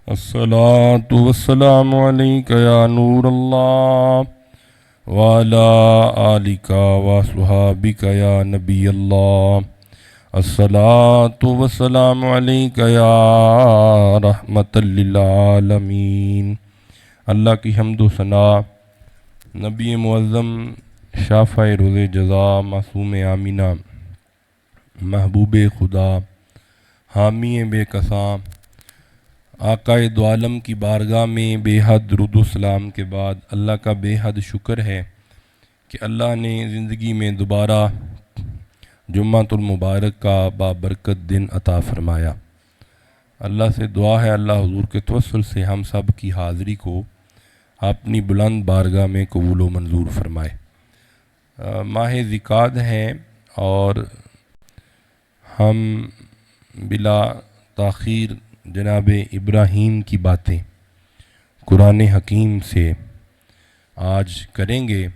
الصلاة والسلام علیک یا نور اللہ وعلی آلک وصحابک یا نبی اللہ الصلاة والسلام علیک یا رحمت للعالمین۔ اللہ کی حمد و ثنا نبی معظم شافع روز جزا معصوم آمینہ محبوب خدا حامی بے کساں آقا دو عالم کی بارگاہ میں بے حد درود و سلام کے بعد اللہ کا بے حد شکر ہے کہ اللہ نے زندگی میں دوبارہ جمعۃ المبارک کا بابرکت دن عطا فرمایا۔ اللہ سے دعا ہے اللہ حضور کے توسل سے ہم سب کی حاضری کو اپنی بلند بارگاہ میں قبول و منظور فرمائے۔ ماہ ذیقعد ہے اور ہم بلا تاخیر جناب ابراہیم کی باتیں قرآن حکیم سے آج کریں گے،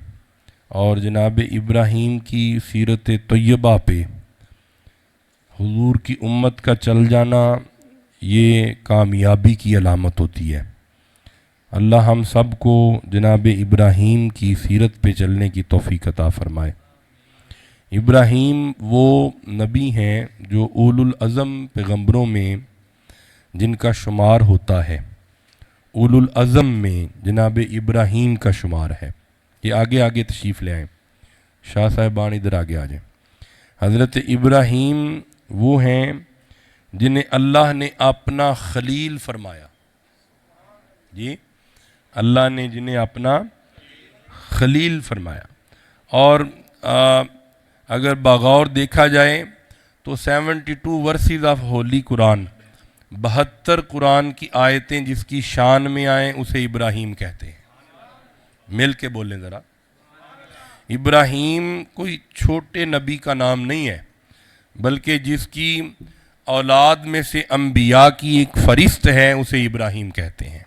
اور جناب ابراہیم کی سیرت طیبہ پہ حضور کی امت کا چل جانا یہ کامیابی کی علامت ہوتی ہے۔ اللہ ہم سب کو جناب ابراہیم کی سیرت پہ چلنے کی توفیق عطا فرمائے۔ ابراہیم وہ نبی ہیں جو اولو العزم پیغمبروں میں جن کا شمار ہوتا ہے، اولو العزم میں جناب ابراہیم کا شمار ہے۔ یہ آگے تشریف لے آئیں، شاہ صاحبان ادھر آگے آ جائیں۔ حضرت ابراہیم وہ ہیں جنہیں اللہ نے اپنا خلیل فرمایا۔ جی، اللہ نے جنہیں اپنا خلیل فرمایا، اور اگر بغور دیکھا جائے تو 72 ورسز آف ہولی قرآن، 72 قرآن کی آیتیں جس کی شان میں آئیں اسے ابراہیم کہتے ہیں۔ مل کے بولیں ذرا، ابراہیم کوئی چھوٹے نبی کا نام نہیں ہے، بلکہ جس کی اولاد میں سے انبیاء کی ایک فہرست ہے اسے ابراہیم کہتے ہیں۔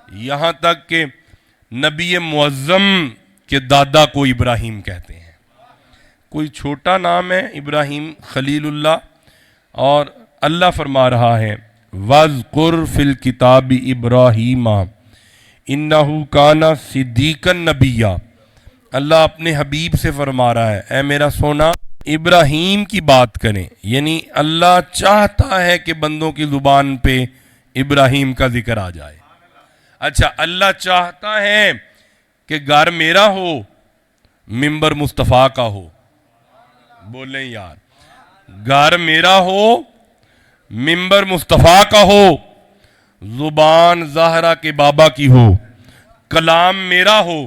یہاں تک کہ نبی معظم کے دادا کو ابراہیم کہتے ہیں۔ کوئی چھوٹا نام ہے ابراہیم خلیل اللہ، اور اللہ فرما رہا ہے وَاذْكُرْ فِي الْكِتَابِ إِبْرَاهِيمَ إِنَّهُ كَانَ صِدِّيقًا نَبِيًّا۔ اللہ اپنے حبیب سے فرما رہا ہے اے میرا سونا ابراہیم کی بات کریں، یعنی اللہ چاہتا ہے کہ بندوں کی زبان پہ ابراہیم کا ذکر آ جائے۔ اچھا، اللہ چاہتا ہے کہ گھر میرا ہو منبر مصطفیٰ کا ہو، بولیں یار، گھر میرا ہو منبر مصطفیٰ کا ہو، زبان زہرا کے بابا کی ہو، کلام میرا ہو،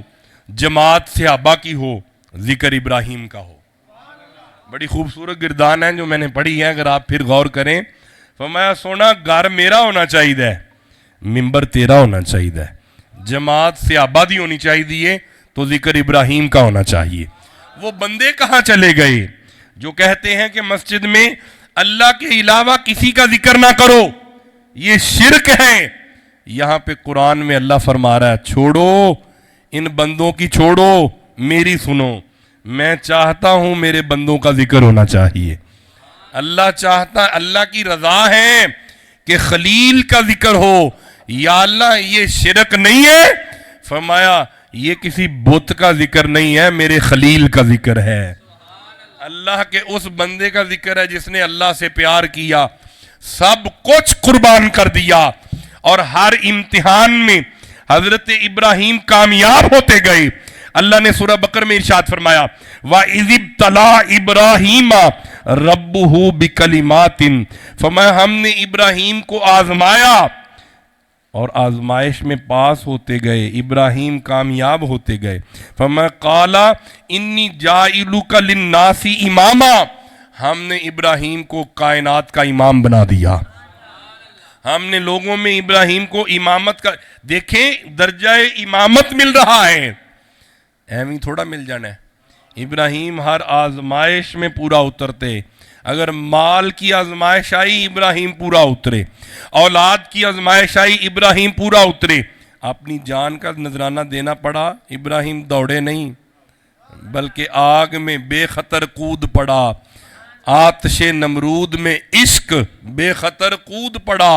جماعت صحابہ کی ہو، ذکر ابراہیم کا ہو۔ بڑی خوبصورت گردان ہے جو میں نے پڑھی ہے، اگر آپ پھر غور کریں۔ فرمایا سونا گھر میرا ہونا چاہیے، منبر تیرا ہونا چاہیے، جماعت صحابہ دی ہونی چاہیے، تو ذکر ابراہیم کا ہونا چاہیے۔ وہ بندے کہاں چلے گئے جو کہتے ہیں کہ مسجد میں اللہ کے علاوہ کسی کا ذکر نہ کرو، یہ شرک ہے؟ یہاں پہ قرآن میں اللہ فرما رہا ہے چھوڑو ان بندوں کی، چھوڑو میری سنو، میں چاہتا ہوں میرے بندوں کا ذکر ہونا چاہیے۔ اللہ چاہتا، اللہ کی رضا ہے کہ خلیل کا ذکر ہو۔ یا اللہ یہ شرک نہیں ہے؟ فرمایا یہ کسی بت کا ذکر نہیں ہے، میرے خلیل کا ذکر ہے، اللہ کے اس بندے کا ذکر ہے جس نے اللہ سے پیار کیا، سب کچھ قربان کر دیا، اور ہر امتحان میں حضرت ابراہیم کامیاب ہوتے گئے۔ اللہ نے سورہ بقرہ میں ارشاد فرمایا وَإِذِ ابْتَلَىٰ إِبْرَاهِيمَ رَبُّهُ بِكَلِمَاتٍ، فرمایا ہم نے ابراہیم کو آزمایا، اور آزمائش میں پاس ہوتے گئے، ابراہیم کامیاب ہوتے گئے۔ فرمایا قَالَ إِنِّي جَاعِلُكَ لِلنَّاسِ إِمَامًا، ہم نے ابراہیم کو کائنات کا امام بنا دیا۔ ہم نے لوگوں میں ابراہیم کو امامت کا، دیکھیں درجہ امامت مل رہا ہے، ایویں تھوڑا مل جانا ہے۔ ابراہیم ہر آزمائش میں پورا اترتے، اگر مال کی آزمائش آئی ابراہیم پورا اترے، اولاد کی آزمائش آئی ابراہیم پورا اترے، اپنی جان کا نذرانہ دینا پڑا، ابراہیم دوڑے نہیں بلکہ آگ میں بے خطر کود پڑا، آتش نمرود میں عشق بے خطر کود پڑا،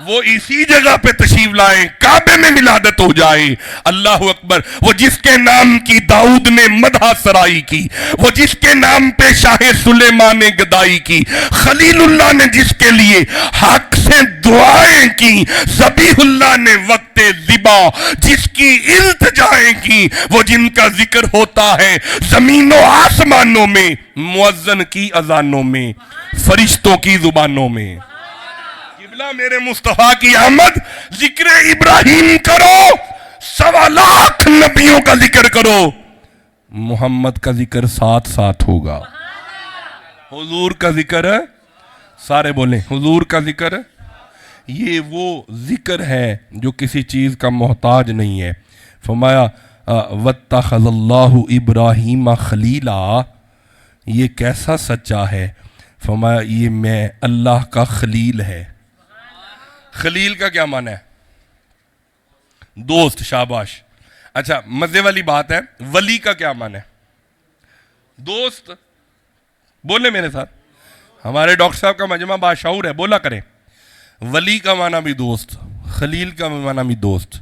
وہ اسی جگہ پہ تشریف لائیں، کعبے میں ولادت ہو جائے. اللہ اکبر. وہ جس کے نام کی داؤد نے مدح سرائی کی، وہ جس کے نام پہ شاہ سلیمان نے گدائی کی، خلیل اللہ نے جس کے لیے حق سے دعائیں کی، ذبیح اللہ نے وقت ذبح جس کی التجائیں کی، وہ جن کا ذکر ہوتا ہے زمین و آسمانوں میں، مؤذن کی اذانوں میں، فرشتوں کی زبانوں میں. میرے مصطفیٰ کی آمد، ذکر ابراہیم کرو، 1.25 لاکھ نبیوں کا ذکر کرو، محمد کا ذکر ساتھ ساتھ ہوگا. حضور کا ذکر، سارے بولیں حضور کا ذکر. یہ وہ ذکر ہے جو کسی چیز کا محتاج نہیں ہے. فرمایا وَاتَّخَذَ اللَّهُ إِبْرَاهِيمَ خَلِيلًا. یہ کیسا سچا ہے؟ فرمایا یہ میں اللہ کا خلیل ہے. خلیل کا کیا معنی ہے؟ دوست. شاباش. اچھا مزے والی بات ہے، ولی کا کیا معنی ہے؟ دوست. بولے میرے ساتھ، ہمارے ڈاکٹر صاحب کا مجمع باشعور ہے، بولا کریں. ولی کا معنی بھی دوست، خلیل کا معنی بھی دوست.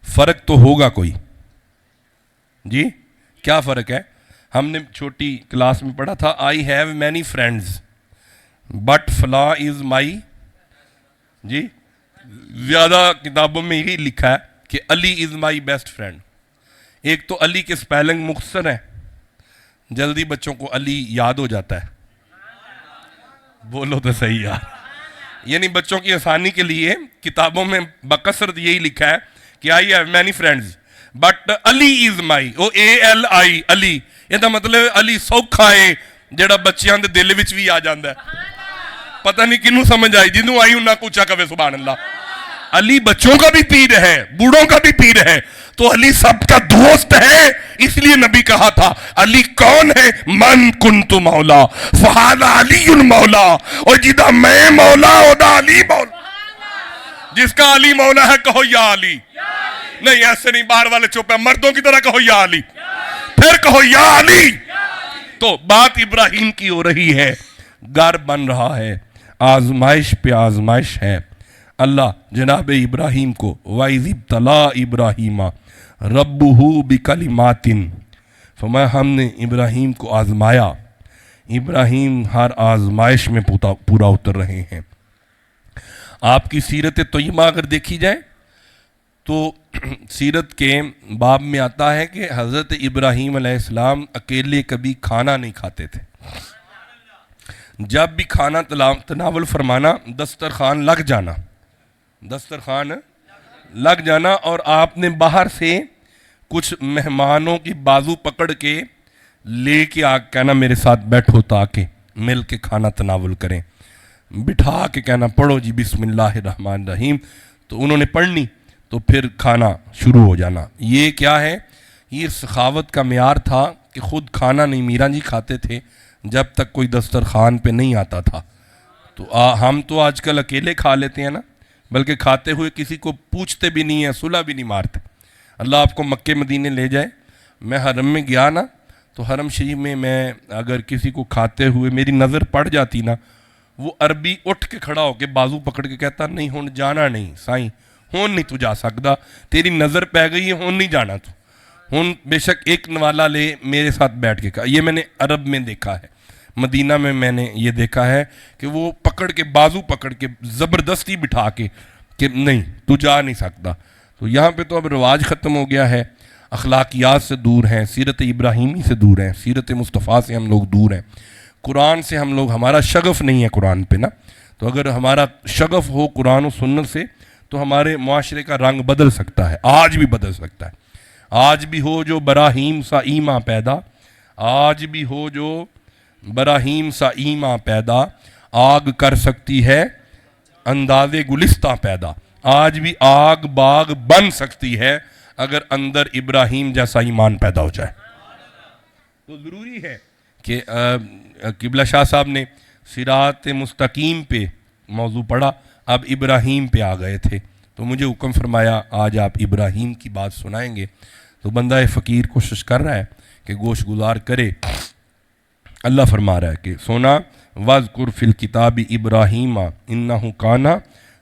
فرق تو ہوگا کوئی. جی کیا فرق ہے؟ ہم نے چھوٹی کلاس میں پڑھا تھا آئی ہیو مینی فرینڈز بٹ فلاں از مائی. جی زیادہ کتابوں میں یہی لکھا ہے کہ علی از مائی بیسٹ فرینڈ. ایک تو علی کے سپیلنگ مختصر ہیں، جلدی بچوں کو علی یاد ہو جاتا ہے. بولو تو صحیح یار. یعنی بچوں کی آسانی کے لیے کتابوں میں بکثرت یہی لکھا ہے کہ I have many friends but Ali is my. O A L I Ali, یہ مطلب علی سوکھا ہے جڑا بچیاں دے دل وچ بھی آ جاندا ہے. پتہ نہیں کنوں سمجھ آئی، جنوں آئی انہاں کچھ کہے سبحان اللہ. علی بچوں کا بھی پیر ہے، بوڑھوں کا بھی پیر ہے، تو علی سب کا دوست ہے. اس لیے نبی کہا تھا علی کون ہے؟ من کنت مولا فہذا علی المولا. اور جدہ میں مولا ہودا علی مولا. جس کا علی مولا ہے کہو یا علی. نہیں ایسے نہیں، باہر والے چپ ہیں، مردوں کی طرح کہو یا علی، پھر کہو یا علی. تو بات ابراہیم کی ہو رہی ہے، گھر بن رہا ہے، آزمائش پہ آزمائش ہے. اللہ جناب ابراہیم کو وَإِذِ ابْتَلَىٰ إِبْرَاهِيمَ رَبُّهُ بِكَلِمَاتٍ، فرمایا ہم نے ابراہیم کو آزمایا. ابراہیم ہر آزمائش میں پورا اتر رہے ہیں. آپ کی سیرت طیبہ اگر دیکھی جائے تو سیرت کے باب میں آتا ہے کہ حضرت ابراہیم علیہ السلام اکیلے کبھی کھانا نہیں کھاتے تھے. جب بھی کھانا تناول فرمانا، دسترخوان لگ جانا، دسترخوان لگ جانا، اور آپ نے باہر سے کچھ مہمانوں کی بازو پکڑ کے لے کے کہنا میرے ساتھ بیٹھو تاکہ مل کے کھانا تناول کریں. بٹھا کے کہنا پڑھو جی بسم اللہ الرحمن الرحیم، تو انہوں نے پڑھنی تو پھر کھانا شروع ہو جانا. یہ کیا ہے؟ یہ سخاوت کا معیار تھا کہ خود کھانا نہیں میراں جی کھاتے تھے جب تک کوئی دسترخوان پہ نہیں آتا تھا. تو ہم تو آج کل اکیلے کھا لیتے ہیں نا، بلکہ کھاتے ہوئے کسی کو پوچھتے بھی نہیں ہیں، صلح بھی نہیں مارتے. اللہ آپ کو مکے مدینے لے جائے. میں حرم میں گیا نا، تو حرم شریف میں اگر کسی کو کھاتے ہوئے میری نظر پڑ جاتی نا، وہ عربی اٹھ کے کھڑا ہو کے بازو پکڑ کے کہتا نہیں ہون جانا نہیں سائیں، ہون نہیں تو جا سکتا، تیری نظر پہ گئی ہے، ہون نہیں جانا تو، ہون بے شک ایک نوالا لے میرے ساتھ بیٹھ کے کہا. یہ میں نے عرب میں دیکھا ہے، مدینہ میں نے یہ دیکھا ہے کہ وہ پکڑ کے بازو پکڑ کے زبردستی بٹھا کے کہ نہیں تو جا نہیں سکتا. تو یہاں پہ تو اب رواج ختم ہو گیا ہے، اخلاقیات سے دور ہیں، سیرت ابراہیمی سے دور ہیں، سیرت مصطفیٰ سے ہم لوگ دور ہیں، قرآن سے ہم لوگ، ہمارا شغف نہیں ہے قرآن پہ نا. تو اگر ہمارا شغف ہو قرآن و سنت سے تو ہمارے معاشرے کا رنگ بدل سکتا ہے، آج بھی بدل سکتا ہے. آج بھی ہو جو براہیم سا ایماں پیدا، آج بھی ہو جو براہیم سا ایماں پیدا، آگ کر سکتی ہے انداز گلستہ پیدا. آج بھی آگ باغ بن سکتی ہے اگر اندر ابراہیم جیسا ایمان پیدا ہو جائے. تو ضروری ہے کہ قبلہ شاہ صاحب نے صراط مستقیم پہ موضوع پڑھا، اب ابراہیم پہ آ گئے تھے، تو مجھے حکم فرمایا آج آپ ابراہیم کی بات سنائیں گے. تو بندہ فقیر کوشش کر رہا ہے کہ گوش گزار کرے. اللہ فرما رہا ہے کہ سونا وَاذْكُرْ فِي الْكِتَابِ إِبْرَاهِيمَ إِنَّهُ كَانَ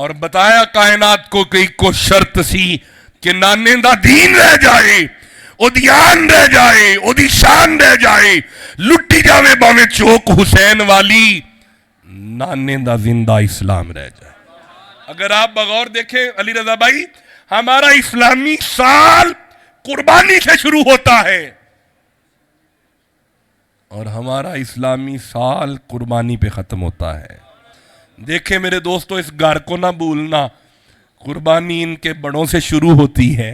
اور بتایا کائنات کو کہ کو شرط سی کہ نانے دا دین رہ جائے، او دی آن رہ جائے، او دی شان رہ جائے، لٹی جاوے باویں چوک حسین والی، نانے دا زندہ اسلام رہ جائے۔ اگر آپ بغور دیکھیں علی رضا بھائی، ہمارا اسلامی سال قربانی سے شروع ہوتا ہے اور ہمارا اسلامی سال قربانی پہ ختم ہوتا ہے۔ دیکھیں میرے دوستو، اس گھر کو نہ بھولنا، قربانی ان کے بڑوں سے شروع ہوتی ہے،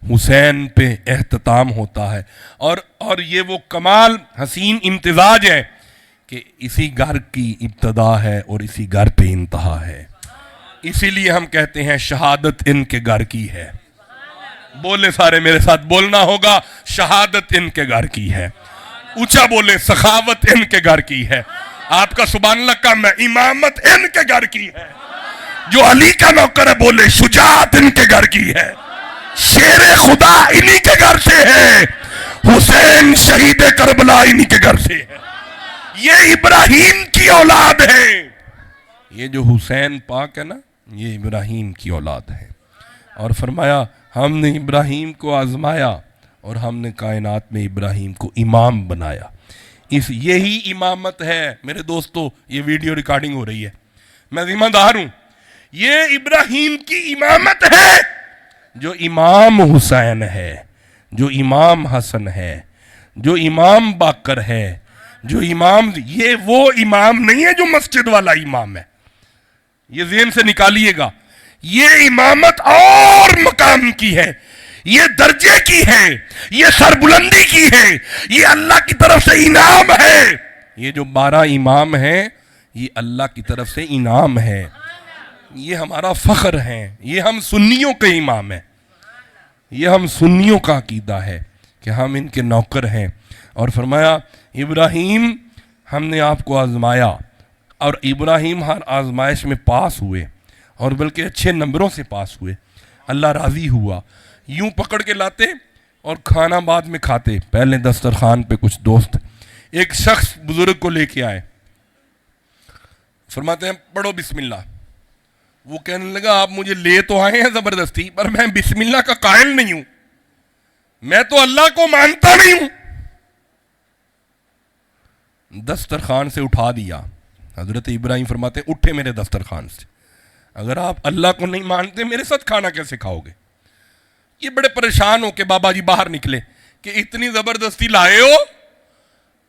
حسین پہ اختتام ہوتا ہے، اور یہ وہ کمال حسین امتزاج ہے کہ اسی گھر کی ابتدا ہے اور اسی گھر پہ انتہا ہے۔ اسی لیے ہم کہتے ہیں شہادت ان کے گھر کی ہے۔ بولے سارے میرے ساتھ، بولنا ہوگا، شہادت ان کے گھر کی ہے۔ اونچا بولے، سخاوت ان کے گھر کی ہے۔ آپ کا سبحان اللہ کم ہے، امامت ان کے گھر کی ہے۔ جو علی کا نوکر ہے بولے، شجاعت ان کے گھر کی ہے۔ شیر خدا انہی کے گھر سے ہے، حسین شہید کربلا انہی کے گھر سے ہے۔ یہ ابراہیم کی اولاد ہے، یہ جو حسین پاک ہے نا، یہ ابراہیم کی اولاد ہے۔ اور فرمایا ہم نے ابراہیم کو آزمایا اور ہم نے کائنات میں ابراہیم کو امام بنایا۔ یہی امامت ہے میرے دوستو، یہ ویڈیو ریکارڈنگ ہو رہی ہے، میں ذمہ دار ہوں، یہ ابراہیم کی امامت ہے۔ جو امام حسین ہے، جو امام حسن ہے، جو امام باقر ہے، جو امام، یہ وہ امام نہیں ہے جو مسجد والا امام ہے، یہ ذہن سے نکالیے گا۔ یہ امامت اور مقام کی ہے، یہ درجے کی ہے، یہ سربلندی کی ہے، یہ اللہ کی طرف سے انعام ہے۔ یہ جو 12 امام ہیں یہ اللہ کی طرف سے انعام ہے، یہ ہمارا فخر ہے، یہ ہم سنیوں کے امام ہیں، یہ ہم سنیوں کا عقیدہ ہے کہ ہم ان کے نوکر ہیں۔ اور فرمایا ابراہیم ہم نے آپ کو آزمایا، اور ابراہیم ہر آزمائش میں پاس ہوئے، اور بلکہ اچھے نمبروں سے پاس ہوئے، اللہ راضی ہوا۔ یوں پکڑ کے لاتے اور کھانا بعد میں کھاتے۔ پہلے دسترخوان پہ کچھ دوست ایک شخص بزرگ کو لے کے آئے، فرماتے ہیں پڑھو بسم اللہ۔ وہ کہنے لگا آپ مجھے لے تو آئے ہیں زبردستی، پر میں بسم اللہ کا قائل نہیں ہوں، میں تو اللہ کو مانتا نہیں ہوں۔ دسترخوان سے اٹھا دیا۔ حضرت ابراہیم فرماتے ہیں اٹھے میرے دسترخوان سے، اگر آپ اللہ کو نہیں مانتے میرے ساتھ کھانا کیسے کھاؤ گے؟ یہ بڑے پریشان ہو کہ بابا جی باہر نکلے کہ اتنی زبردستی لائے ہو،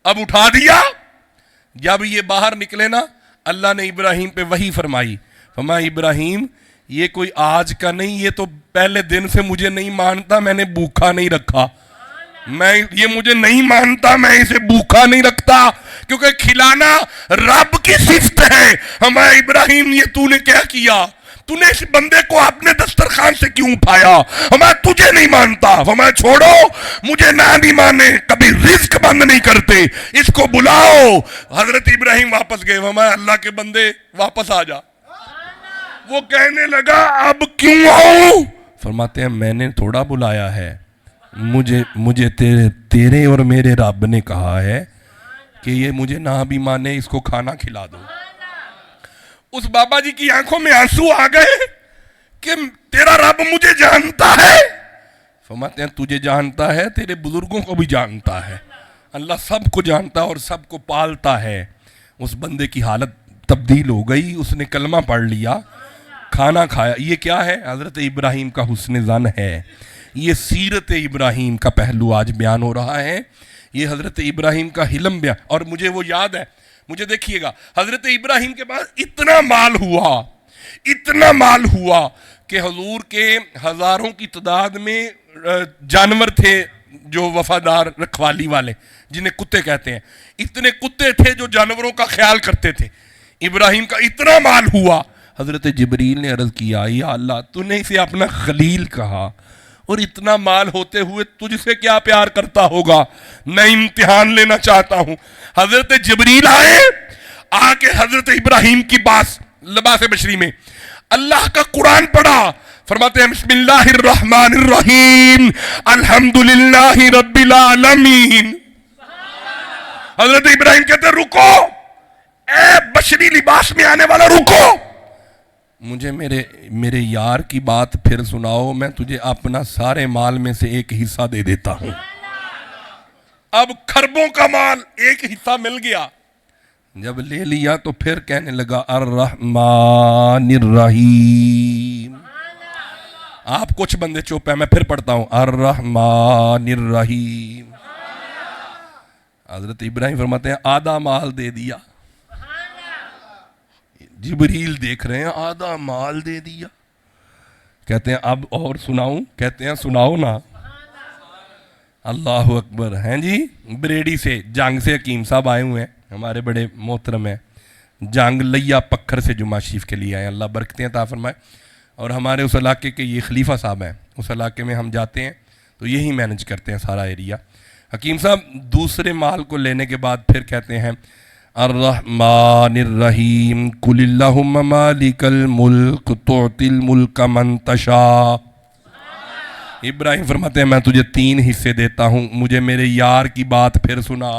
اب اٹھا دیا۔ جب یہ باہر نکلے نا، اللہ نے ابراہیم پہ وحی فرمائی، فرمایا ابراہیم یہ کوئی آج کا نہیں، یہ تو پہلے دن سے مجھے نہیں مانتا، میں نے بھوکا نہیں رکھا، یہ مجھے نہیں مانتا، میں اسے بھوکا نہیں رکھتا، کیونکہ کھلانا رب کی صفت ہے۔ ہمارے ابراہیم یہ تو نے کیا کیا؟ تو نے اس بندے کو اپنے دسترخوان سے کیوں اٹھایا؟ ہمیں تجھے نہیں مانتا، ہمیں چھوڑو، مجھے نہ نہیں مانے، کبھی رزق بند نہیں کرتے، اس کو بلاؤ۔ حضرت ابراہیم واپس گئے، ہمیں اللہ کے بندے واپس آ جا۔ وہ کہنے لگا اب کیوں آؤں؟ فرماتے ہیں میں نے تھوڑا بلایا ہے، مجھے تیرے اور میرے رب نے کہا ہے کہ یہ مجھے نہ بھی مانے اس کو کھانا کھلا دو۔ اس بابا جی کی آنکھوں میں آنسو آ گئے کہ تیرا رب مجھے جانتا ہے۔ فرماتے ہیں تجھے جانتا ہے، تیرے بزرگوں کو بھی جانتا ہے، اللہ سب کو جانتا ہے اور سب کو پالتا ہے۔ اس بندے کی حالت تبدیل ہو گئی، اس نے کلمہ پڑھ لیا، کھانا کھایا۔ یہ کیا ہے؟ حضرت ابراہیم کا حسن ظن ہے، یہ سیرت ابراہیم کا پہلو آج بیان ہو رہا ہے، یہ حضرت ابراہیم کا حلم بیان۔ اور مجھے وہ یاد ہے، مجھے دیکھیے گا حضرت ابراہیم کے پاس اتنا مال ہوا کہ حضور کے ہزاروں کی تعداد میں جانور تھے جو وفادار رکھوالی والے، جنہیں کتے کہتے ہیں، اتنے کتے تھے جو جانوروں کا خیال کرتے تھے۔ ابراہیم کا اتنا مال ہوا، حضرت جبریل نے عرض کیا یا اللہ تو نے اسے اپنا خلیل کہا، اور اتنا مال ہوتے ہوئے تجھ سے کیا پیار کرتا ہوگا، میں امتحان لینا چاہتا ہوں۔ حضرت جبریل آئے، آ کے حضرت ابراہیم کی لباس بشری میں اللہ کا قرآن پڑھا، فرماتے ہیں بسم اللہ الرحمن الرحیم الحمدللہ رب العالمین۔ حضرت ابراہیم کہتے ہیں رکو، اے بشری لباس میں آنے والا رکو، مجھے میرے یار کی بات پھر سناؤ، میں تجھے اپنا سارے مال میں سے ایک حصہ دے دیتا ہوں۔ اب خربوں کا مال ایک حصہ مل گیا، جب لے لیا تو پھر کہنے لگا الرحمن الرحیم۔ آپ کچھ بندے چپ ہیں، میں پھر پڑھتا ہوں الرحمن الرحیم۔ حضرت ابراہیم فرماتے ہیں آدھا مال دے دیا۔ جبریل دیکھ رہے ہیں آدھا مال دے دیا، کہتے ہیں اب اور سناؤں؟ کہتے ہیں سناؤ نا۔ اللہ اکبر۔ ہیں جی بریڈی سے، جنگ سے حکیم صاحب آئے ہوئے ہیں، ہمارے بڑے محترم ہیں، جنگ لیا پکھر سے جمعہ شریف کے لیے آئے، اللہ برکتیں عطا فرمائے۔ اور ہمارے اس علاقے کے یہ خلیفہ صاحب ہیں، اس علاقے میں ہم جاتے ہیں تو یہی مینج کرتے ہیں سارا ایریا۔ حکیم صاحب دوسرے مال کو لینے کے بعد پھر کہتے ہیں الرحمن الرحیم قل اللہم مالک الملک تؤتی الملک من تشاء۔ ابراہیم فرماتے ہیں میں تجھے 3 حصے دیتا ہوں، مجھے میرے یار کی بات پھر سنا۔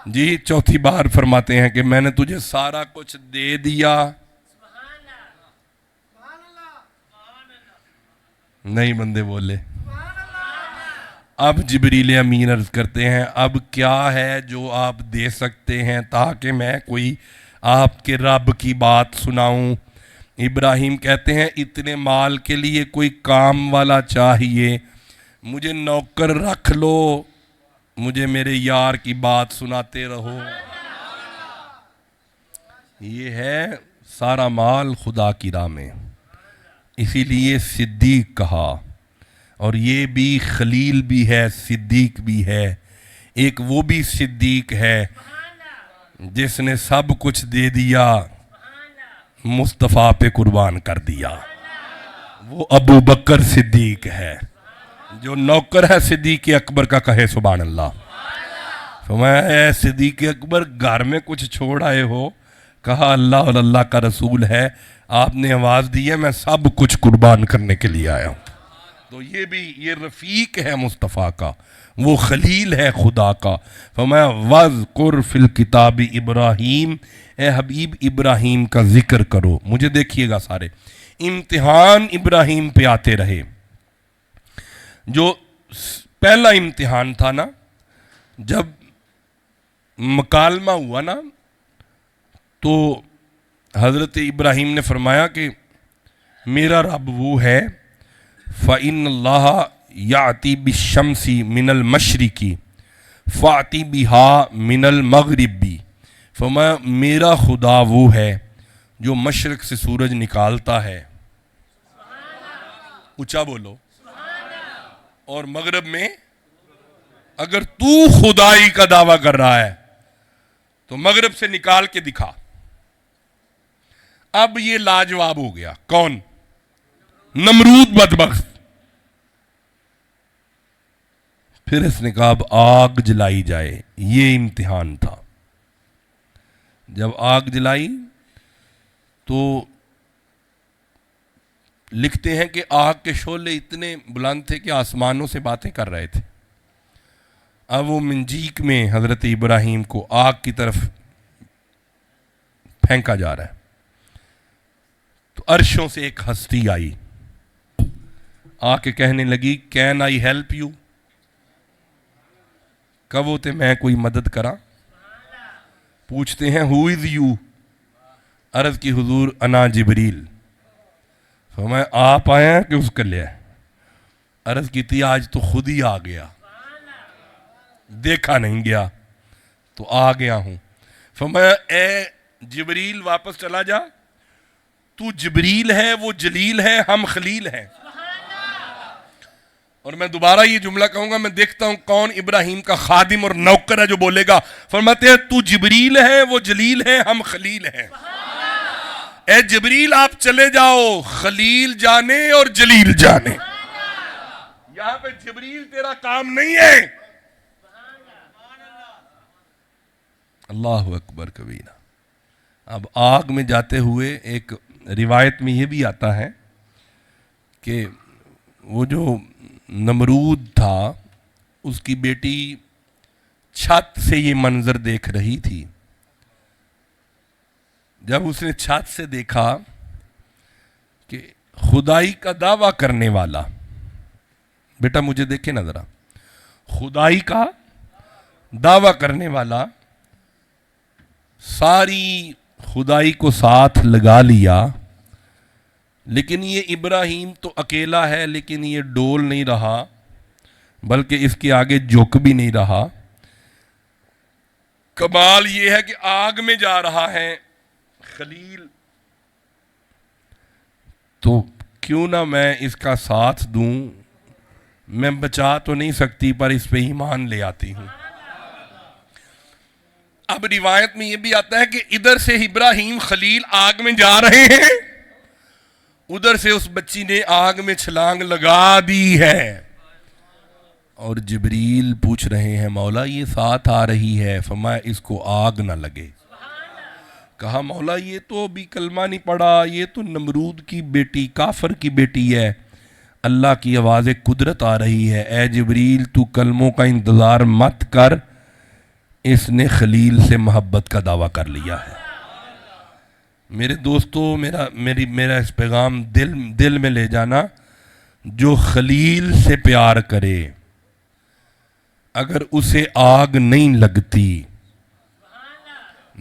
جی چوتھی بار فرماتے ہیں کہ میں نے تجھے سارا کچھ دے دیا۔ نہیں بندے بولے۔ اب جبریل امین عرض کرتے ہیں اب کیا ہے جو آپ دے سکتے ہیں تاکہ میں کوئی آپ کے رب کی بات سناؤں؟ ابراہیم کہتے ہیں اتنے مال کے لیے کوئی کام والا چاہیے، مجھے نوکر رکھ لو، مجھے میرے یار کی بات سناتے رہو۔ یہ ہے سارا مال خدا کی راہ میں، اسی لیے صدیق کہا، اور یہ بھی خلیل بھی ہے صدیق بھی ہے۔ ایک وہ بھی صدیق ہے جس نے سب کچھ دے دیا، مصطفیٰ پہ قربان کر دیا، وہ ابو بکر صدیق ہے۔ جو نوکر ہے صدیق اکبر کا کہے سبحان اللہ۔ فرمایا اے صدیق اکبر گھر میں کچھ چھوڑ آئے ہو؟ کہا اللہ اور اللہ کا رسول ہے، آپ نے آواز دی ہے میں سب کچھ قربان کرنے کے لیے آیا ہوں۔ تو یہ بھی یہ رفیق ہے مصطفیٰ کا، وہ خلیل ہے خدا کا۔ فرمایا وَاذْكُرْ فِي الْكِتَابِ ابراہیم، اے حبیب ابراہیم کا ذکر کرو۔ مجھے دیکھیے گا سارے امتحان ابراہیم پہ آتے رہے۔ جو پہلا امتحان تھا نا، جب مکالمہ ہوا نا تو حضرت ابراہیم نے فرمایا کہ میرا رب وہ ہے فَإِنَّ اللَّهَ يَعْتِي بِالشَّمْسِ مِنَ الْمَشْرِقِ فَأْتِ بِهَا مِنَ الْمَغْرِبِ۔ فرمایا میرا خدا وہ ہے جو مشرق سے سورج نکالتا ہے، اونچا بولو، اور مغرب میں اگر تو خدائی کا دعویٰ کر رہا ہے تو مغرب سے نکال کے دکھا۔ اب یہ لاجواب ہو گیا، کون؟ نمرود بدبخت۔ پھر اس نے کہا اب آگ جلائی جائے، یہ امتحان تھا۔ جب آگ جلائی تو لکھتے ہیں کہ آگ کے شعلے اتنے بلند تھے کہ آسمانوں سے باتیں کر رہے تھے۔ اب وہ منجیک میں حضرت ابراہیم کو آگ کی طرف پھینکا جا رہا ہے تو عرشوں سے ایک ہستی آئی، آ کے کہنے لگی کین آئی ہیلپ یو؟ کب ہوتے میں کوئی مدد کرا؟ پوچھتے ہیں ہو از یو؟ عرض کی حضور انا جبریل۔ فرمایا آپ آئے ہیں کہ اس کے لئے؟ عرض کی تھی آج تو خود ہی آ گیا، دیکھا نہیں گیا تو آ گیا ہوں۔ فرمایا اے جبریل واپس چلا جا، تو جبریل ہے وہ جلیل ہے، ہم خلیل ہیں۔ اور میں دوبارہ یہ جملہ کہوں گا، میں دیکھتا ہوں کون ابراہیم کا خادم اور نوکر ہے جو بولے گا۔ فرماتے ہیں تو جبریل ہے وہ جلیل ہے، ہم خلیل ہیں۔ اے جبریل آپ چلے جاؤ، خلیل جانے اور جلیل جانے، یہاں پہ جبریل تیرا کام نہیں ہے۔ اللہ اکبر کبیرہ۔ اب آگ میں جاتے ہوئے ایک روایت میں یہ بھی آتا ہے کہ وہ جو نمرود تھا اس کی بیٹی چھت سے یہ منظر دیکھ رہی تھی۔ جب اس نے چھت سے دیکھا کہ خدائی کا دعویٰ کرنے والا، بیٹا مجھے دیکھے نا ذرا، خدائی کا دعویٰ کرنے والا ساری خدائی کو ساتھ لگا لیا، لیکن یہ ابراہیم تو اکیلا ہے، لیکن یہ ڈول نہیں رہا، بلکہ اس کے آگے جھک بھی نہیں رہا۔ کمال یہ ہے کہ آگ میں جا رہا ہے خلیل، تو کیوں نہ میں اس کا ساتھ دوں، میں بچا تو نہیں سکتی پر اس پہ ایمان لے آتی ہوں۔ اب روایت میں یہ بھی آتا ہے کہ ادھر سے ابراہیم خلیل آگ میں جا رہے ہیں، ادھر سے اس بچی نے آگ میں چھلانگ لگا دی ہے، اور جبریل پوچھ رہے ہیں مولا یہ ساتھ آ رہی ہے، فرمایا اس کو آگ نہ لگے۔ کہا مولا یہ تو ابھی کلمہ نہیں پڑھا، یہ تو نمرود کی بیٹی، کافر کی بیٹی ہے۔ اللہ کی آواز قدرت آ رہی ہے، اے جبریل تو کلموں کا انتظار مت کر، اس نے خلیل سے محبت کا دعویٰ کر لیا ہے۔ میرے دوستو، میرا اس پیغام دل میں لے جانا، جو خلیل سے پیار کرے اگر اسے آگ نہیں لگتی،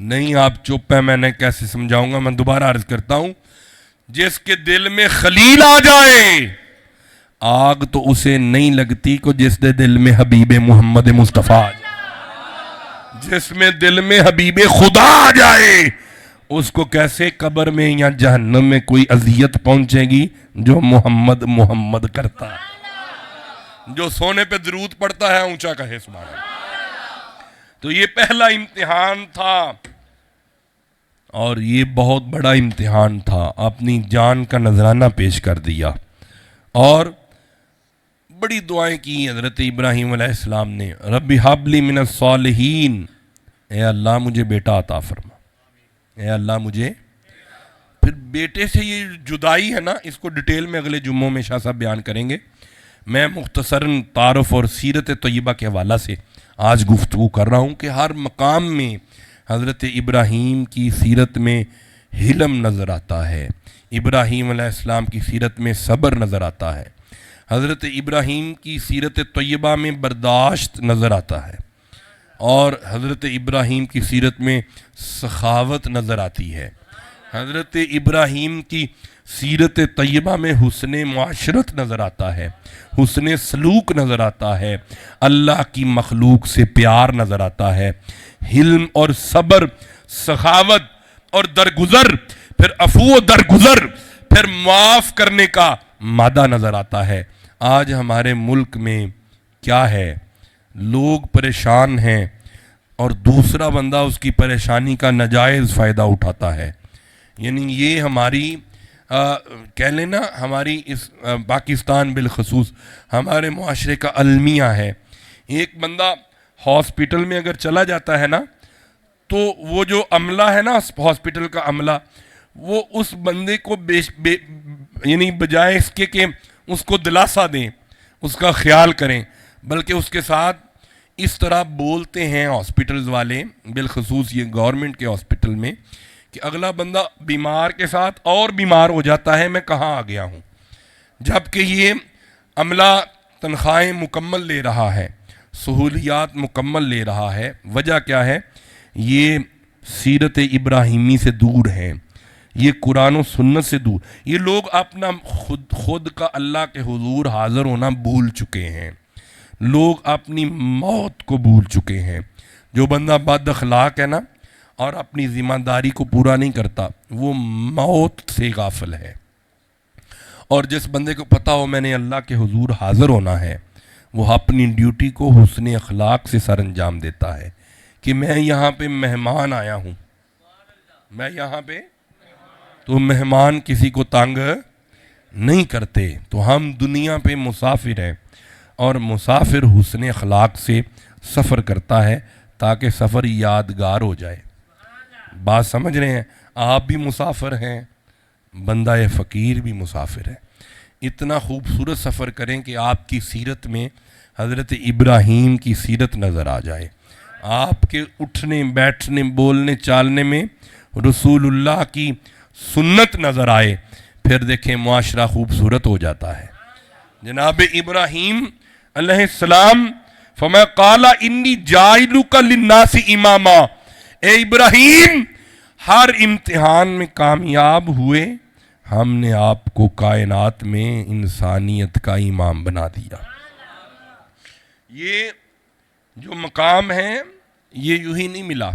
نہیں آپ چپ ہیں، میں نے کیسے سمجھاؤں گا، میں دوبارہ عرض کرتا ہوں، جس کے دل میں خلیل آ جائے آگ تو اسے نہیں لگتی کو جس دے دل میں حبیب محمد مصطفیٰ آ جائے، جس میں دل میں حبیب خدا آ جائے اس کو کیسے قبر میں یا جہنم میں کوئی اذیت پہنچے گی؟ جو محمد کرتا ہے، جو سونے پہ درود پڑتا ہے اونچا کہے سبحان اللہ۔ تو یہ پہلا امتحان تھا، اور یہ بہت بڑا امتحان تھا، اپنی جان کا نذرانہ پیش کر دیا، اور بڑی دعائیں کی حضرت ابراہیم علیہ السلام نے، رب ہب لی من الصالحین، اے اللہ مجھے بیٹا عطا فرما، اے اللہ مجھے۔ پھر بیٹے سے یہ جدائی ہے نا، اس کو ڈیٹیل میں اگلے جمعوں میں شاہ صاحب بیان کریں گے، میں مختصراً تعارف اور سیرت طیبہ کے حوالہ سے آج گفتگو کر رہا ہوں کہ ہر مقام میں حضرت ابراہیم کی سیرت میں حلم نظر آتا ہے، ابراہیم علیہ السلام کی سیرت میں صبر نظر آتا ہے، حضرت ابراہیم کی سیرت طیبہ میں برداشت نظر آتا ہے، اور حضرت ابراہیم کی سیرت میں سخاوت نظر آتی ہے، حضرت ابراہیم کی سیرت طیبہ میں حسن معاشرت نظر آتا ہے، حسن سلوک نظر آتا ہے، اللہ کی مخلوق سے پیار نظر آتا ہے، حلم اور صبر، سخاوت اور درگزر، پھر عفو و درگزر، پھر معاف کرنے کا مادہ نظر آتا ہے۔ آج ہمارے ملک میں کیا ہے، لوگ پریشان ہیں اور دوسرا بندہ اس کی پریشانی کا ناجائز فائدہ اٹھاتا ہے، یعنی یہ ہماری کہہ لینا ہماری اس پاکستان بالخصوص ہمارے معاشرے کا المیہ ہے۔ ایک بندہ ہاسپٹل میں اگر چلا جاتا ہے نا، تو وہ جو عملہ ہے نا ہاسپٹل کا عملہ، وہ اس بندے کو یعنی بجائے اس کے کہ اس کو دلاسا دیں، اس کا خیال کریں، بلکہ اس کے ساتھ اس طرح بولتے ہیں ہاسپٹلز والے، بالخصوص یہ گورنمنٹ کے ہاسپٹل میں، کہ اگلا بندہ بیمار کے ساتھ اور بیمار ہو جاتا ہے، میں کہاں آ گیا ہوں، جبکہ یہ عملہ تنخواہیں مکمل لے رہا ہے، سہولیات مکمل لے رہا ہے۔ وجہ کیا ہے؟ یہ سیرت ابراہیمی سے دور ہیں، یہ قرآن و سنت سے دور، یہ لوگ اپنا خود کا اللہ کے حضور حاضر ہونا بھول چکے ہیں، لوگ اپنی موت کو بھول چکے ہیں۔ جو بندہ بد اخلاق ہے نا اور اپنی ذمہ داری کو پورا نہیں کرتا، وہ موت سے غافل ہے، اور جس بندے کو پتہ ہو میں نے اللہ کے حضور حاضر ہونا ہے، وہ اپنی ڈیوٹی کو حسن اخلاق سے سر انجام دیتا ہے، کہ میں یہاں پہ مہمان آیا ہوں، میں یہاں پہ، تو مہمان کسی کو تنگ نہیں کرتے، تو ہم دنیا پہ مسافر ہیں، اور مسافر حسن اخلاق سے سفر کرتا ہے تاکہ سفر یادگار ہو جائے۔ بات سمجھ رہے ہیں؟ آپ بھی مسافر ہیں، بندہ فقیر بھی مسافر ہے، اتنا خوبصورت سفر کریں کہ آپ کی سیرت میں حضرت ابراہیم کی سیرت نظر آ جائے، آپ کے اٹھنے بیٹھنے بولنے چالنے میں رسول اللہ کی سنت نظر آئے، پھر دیکھیں معاشرہ خوبصورت ہو جاتا ہے. جناب ابراہیم علیہ السلام فرمایا قالا انی جاعلک للناس اماما. اے ابراہیم ہر امتحان میں کامیاب ہوئے, ہم نے آپ کو کائنات میں انسانیت کا امام بنا دیا. یہ جو مقام ہے یہ یوں ہی نہیں ملا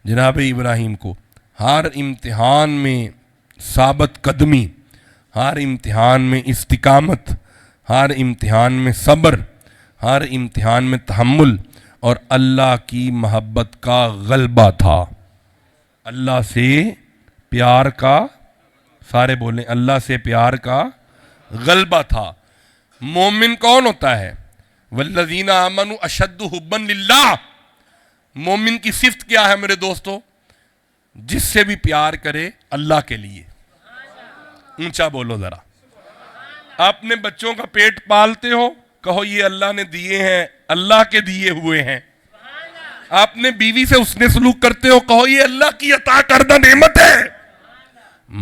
جناب ابراہیم کو. ہر امتحان میں ثابت قدمی, ہر امتحان میں استقامت, ہر امتحان میں صبر, ہر امتحان میں تحمل, اور اللہ کی محبت کا غلبہ تھا. اللہ سے پیار کا, سارے بولیں, اللہ سے پیار کا غلبہ تھا. مومن کون ہوتا ہے؟ والذین آمنوا اشد حبا للہ. مومن کی صفت کیا ہے میرے دوستو؟ جس سے بھی پیار کرے اللہ کے لیے. اونچا بولو ذرا. اپنے بچوں کا پیٹ پالتے ہو, کہو یہ اللہ نے دیے ہیں, اللہ کے دیے ہوئے ہیں. اپنے بیوی سے اس نے سلوک کرتے ہو, کہو یہ اللہ کی عطا کردہ نعمت ہے.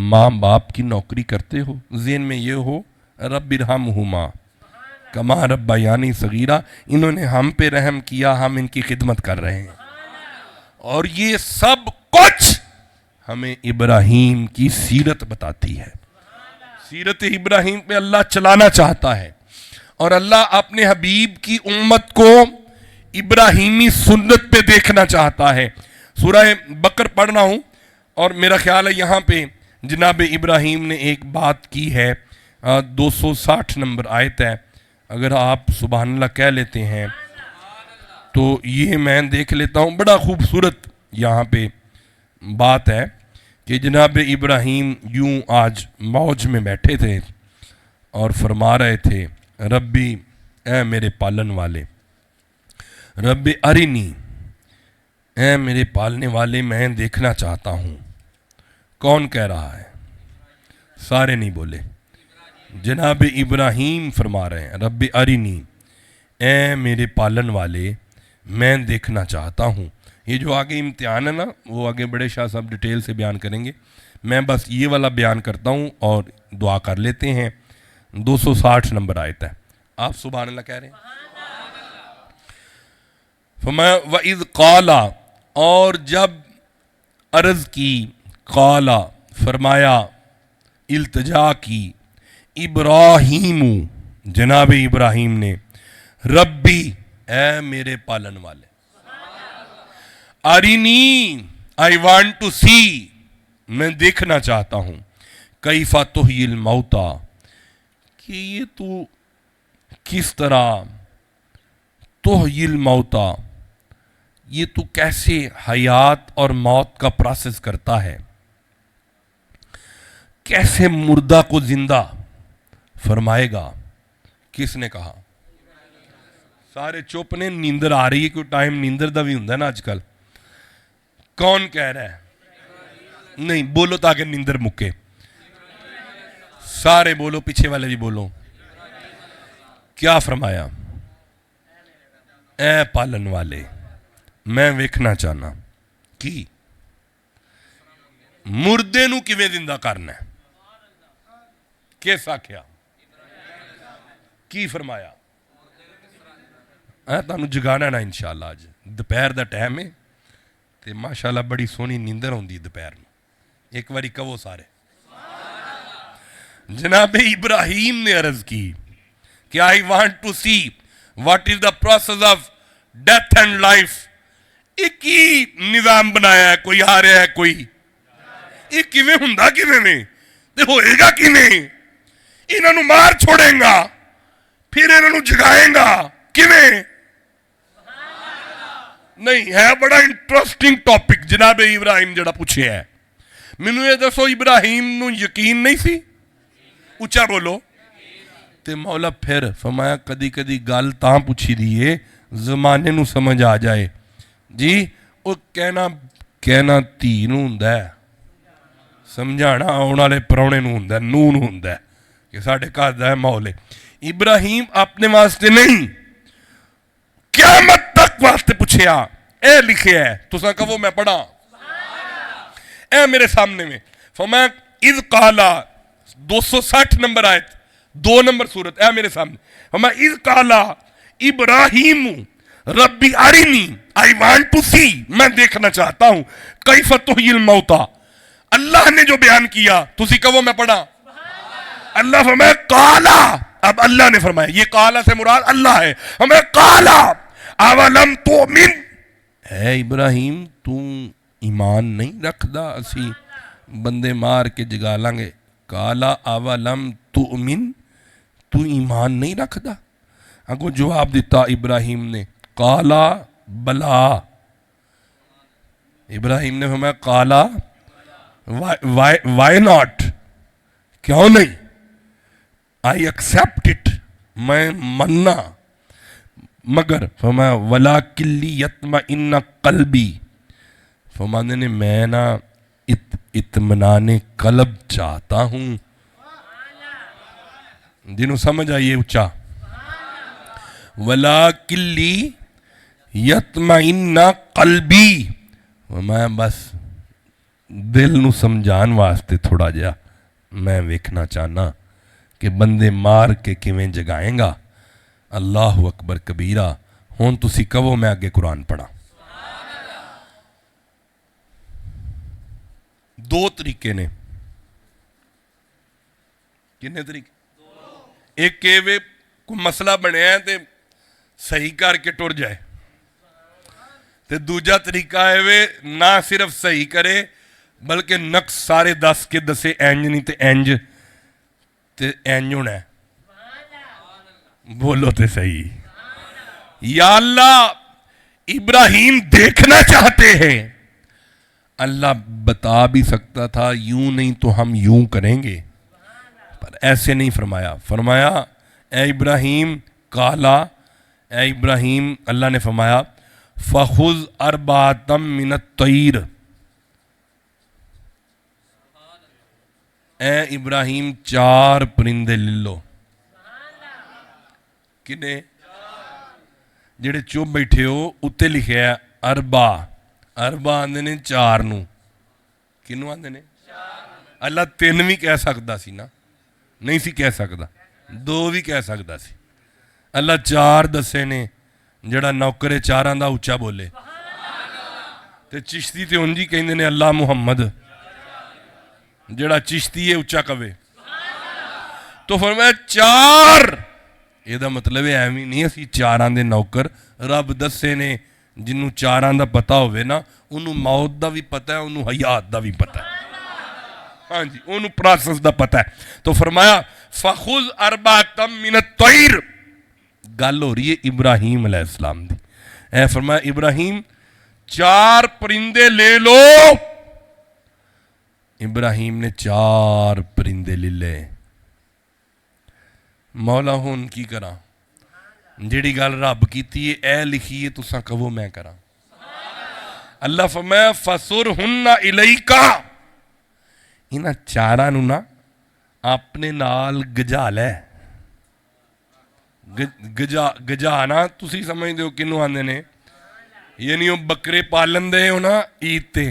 ماں باپ کی نوکری کرتے ہو, ذہن میں یہ ہو رب ارحمہما کما ربیانی صغیرہ, انہوں نے ہم پہ رحم کیا, ہم ان کی خدمت کر رہے ہیں. اور یہ سب کچھ ہمیں ابراہیم کی سیرت بتاتی ہے. سیرت ابراہیم پہ اللہ چلانا چاہتا ہے, اور اللہ اپنے حبیب کی امت کو ابراہیمی سنت پہ دیکھنا چاہتا ہے. سورہ بقر پڑھ رہا ہوں, اور میرا خیال ہے یہاں پہ جناب ابراہیم نے ایک بات کی ہے. 260 نمبر آیت ہے, اگر آپ سبحان اللہ کہہ لیتے ہیں تو یہ میں دیکھ لیتا ہوں. بڑا خوبصورت یہاں پہ بات ہے کہ جناب ابراہیم یوں آج موج میں بیٹھے تھے اور فرما رہے تھے ربی, اے میرے پالن والے, رب ارنی, اے میرے پالنے والے میں دیکھنا چاہتا ہوں. کون کہہ رہا ہے؟ سارے نہیں بولے. جناب ابراہیم فرما رہے ہیں رب ارنی, اے میرے پالن والے میں دیکھنا چاہتا ہوں. یہ جو آگے امتحان ہے نا, وہ آگے بڑے شاہ صاحب ڈیٹیل سے بیان کریں گے. میں بس یہ والا بیان کرتا ہوں اور دعا کر لیتے ہیں. 260 نمبر آیت ہے. آپ سبحان اللہ کہہ رہے ہیں؟ فرمایا وَإِذْ قَالَ, اور جب عرض کی, قَالَ فرمایا, التجا کی, ابراہیم جناب ابراہیم نے, ربی اے میرے پالن والے, ارینی آئی وانٹ ٹو سی میں دیکھنا چاہتا ہوں, کیفا تحیی الموتا کہ یہ تو کس طرح, تحیی الموتا یہ تو کیسے حیات اور موت کا پروسیس کرتا ہے, کیسے مردہ کو زندہ فرمائے گا. کس نے کہا؟ سارے چپ نے. نیندر آ رہی ہے, کوئی ٹائم نیندر دا بھی ہوندا ہے نا آج کل. کون کہہ رہا ہے؟ نہیں بولو تاکہ نیندر مکے. سارے بولو, پیچھے والے بھی بولو. کیا فرمایا؟ اے پالن والے میں ویکھنا چاہنا کی مردے نو کیویں زندہ کرنا ہے. کیس آکھیا؟ کی فرمایا؟ تانوں جگانا نا انشاءاللہ. آج دوپہر دا ٹائم ہے تے ماشاءاللہ بڑی سونی نیندر ہوندی دوپہر میں. ایک باری کہو سارے. جناب ابراہیم نے عرض کی کہ I want to see what is the process of death and life. ایک ہی نظام بنایا ہے, کوئی آ رہا ہے کوئی. ایک کیویں ہوندا کیویں میں تے ہوئے گا کیویں؟ انہاں نوں مار چھوڑیں گا پھر انہاں نوں جگائیں گا کیویں؟ نہیں ہے بڑا انٹرسٹنگ ٹاپک جناب ابراہیم جڑا پوچھے ہے. مینوں یہ دسو ابراہیم نو یقین نہیں سی؟ اچھا بولو. تے مولا پھر فرمایا کدی کدی گل تاں پوچھی دیئے زمانے نو سمجھ آ جائے. جی وہ کہنا تھی نو ہوندا ہے, سمجھانا آنے والے پرونے نو ہوندا ہے, نو نو ہوندا ہے کہ ساڈے گھر دا ہے ماحول. ابراہیم اپنے واسطے نہیں, قیامت تک واسطے پوچھیا. اے لکھے ہے تساں کہو میں پڑھا, اے میرے سامنے میں. فرمایا اذ قالا, 260 نمبر آیت 2 نمبر صورت ہے میرے سامنے. ہمیں اذ قالا ابراہیم ربی ارنی آئی وانٹ ٹو سی, میں دیکھنا چاہتا ہوں, کیف تحیی الموتا, اللہ نے جو بیان کیا تسی کہو میں پڑھا, اللہ فرمایا قالا, اب اللہ نے فرمایا, یہ قالا سے مراد اللہ ہے, ہمیں قالا اولم تؤمن, اے ابراہیم تو ایمان نہیں رکھدا, اسی بندے مار کے جگا لیں گے. قالا اولم تؤمن, تو ایمان نہیں رکھدا. اگو جواب دیتا ابراہیم نے, قالا بلا, ابراہیم نے فرمایا قالا وائی ناٹ, کیوں نہیں, آئی ایکسیپٹ اٹ, میں مننا, مگر فرمایا ولیکن لیطمئن قلبی, فرمانے نے میں نا اطمینان قلب چاہتا ہوں. جنہوں سمجھ آئیے اچھا, ولیکن لیطمئن قلبی, میں بس دل نو سمجھان واسطے تھوڑا جا میں ویکھنا چاہنا کہ بندے مار کے کیویں جگائیں گا. اللہ اکبر کبیرہ. ہون تسی کہو میں آگے قرآن پڑھا. 2 طریقے نے, کنے طریقے, ایک کہ وہ کوئی مسئلہ بنے ہیں تے صحیح کر کے ٹر جائے, تے دوجا طریقہ ہے وہ نہ صرف صحیح کرے بلکہ نقص سارے دس کے دسے, اینج نہیں تے اینج, تے اینج ہونا ہے. بولو تے صحیح. یا اللہ ابراہیم دیکھنا چاہتے ہیں, اللہ بتا بھی سکتا تھا یوں نہیں تو ہم یوں کریں گے, پر ایسے نہیں فرمایا. فرمایا اے ابراہیم, قالا اے ابراہیم, اللہ نے فرمایا فخذ اربعۃ من الطیر, اے ابراہیم 4 پرندے لے لو. کنے جڑے چوب بیٹھے ہو اتے لکھے ہے اربع, اربع آندے نے 4 نو, کنوں آندے نے, اللہ 3 بھی کہہ سکتا سی نا, نہیں سی کہہ سکتا, 2 بھی کہہ سکتا سی. اللہ 4 دسے نے, جڑا نوکرے 4 دا اچھا بولے, تے چشتی تے انجی کہندے نے اللہ محمد, جڑا چشتی ہے اچھا کہے. تو فرمایا 4, یہ دا مطلب ہے ایویں نہیں اسی 4 دے نوکر, رب دسے نے جنہوں 4 دا پتہ ہوئے نا, انہوں موت دا بھی پتہ ہے, انہوں حیات دا بھی پتہ ہے, ہاں جی انہوں پروسیس دا پتہ ہے. تو فرمایا فخذ اربعۃ من الطیر, گل ہو رہی ہے ابراہیم علیہ السلام دی. اے فرمایا ابراہیم 4 پرندے لے لو. ابراہیم نے 4 پرندے لے لے. مولا ہون کی کرا, جیڑی گل رب کیتی ہے اے لکھی ہے تساں کہو میں کرا. اللہ فرمایا فَسُرْهُنَّ إِلَيْكَ, انہاں 4 نو نا اپنے نال گجا لے. گجانا تسی سمجھ دیو کنوں آندے نے, یعنی وہ بکرے پالن دے ہو نا عید تے,